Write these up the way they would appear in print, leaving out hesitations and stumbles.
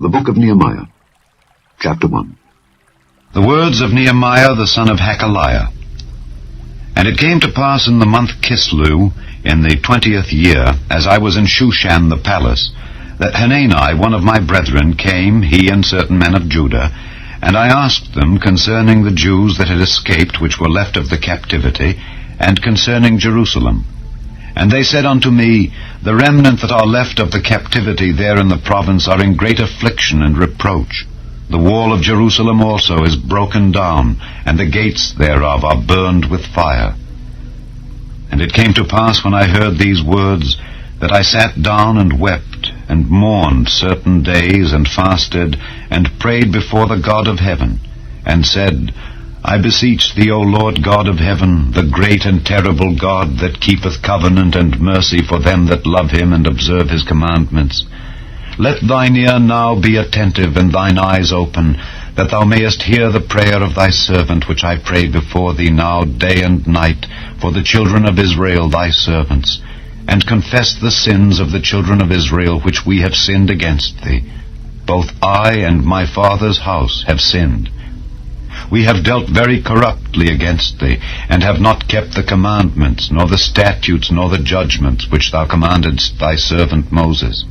The Book of Nehemiah, Chapter 1. The words of Nehemiah the son of Hakaliah. And it came to pass in the month Kislew, in the 20th year, as I was in Shushan the palace, that Hanani, one of my brethren, came, he and certain men of Judah, and I asked them concerning the Jews that had escaped, which were left of the captivity, and concerning Jerusalem. And they said unto me, The remnant that are left of the captivity there in the province are in great affliction and reproach. The wall of Jerusalem also is broken down, and the gates thereof are burned with fire. And it came to pass, when I heard these words, that I sat down and wept, and mourned certain days, and fasted, and prayed before the God of heaven, and said, I beseech thee, O Lord God of heaven, the great and terrible God that keepeth covenant and mercy for them that love him and observe his commandments. Let thine ear now be attentive and thine eyes open, that thou mayest hear the prayer of thy servant, which I pray before thee now day and night for the children of Israel thy servants, and confess the sins of the children of Israel which we have sinned against thee. Both I and my father's house have sinned. We have dealt very corruptly against thee, and have not kept the commandments, nor the statutes, nor the judgments, which thou commandedst thy servant Moses.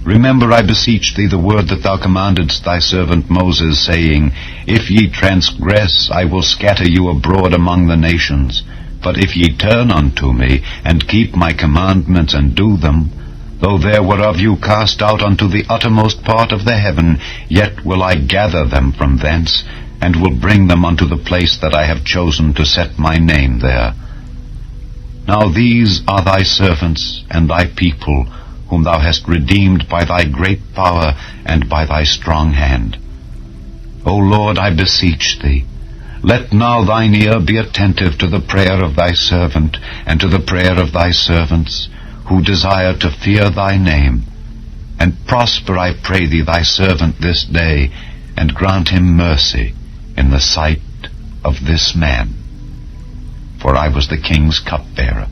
Remember, I beseech thee, the word that thou commandedst thy servant Moses, saying, If ye transgress, I will scatter you abroad among the nations. But if ye turn unto me, and keep my commandments, and do them, though there were of you cast out unto the uttermost part of the heaven, yet will I gather them from thence, and will bring them unto the place that I have chosen to set my name there. Now these are thy servants and thy people, whom thou hast redeemed by thy great power and by thy strong hand. O Lord, I beseech thee, let now thine ear be attentive to the prayer of thy servant, and to the prayer of thy servants, who desire to fear thy name. And prosper, I pray thee, thy servant this day, and grant him mercy in the sight of this man. For I was the king's cupbearer.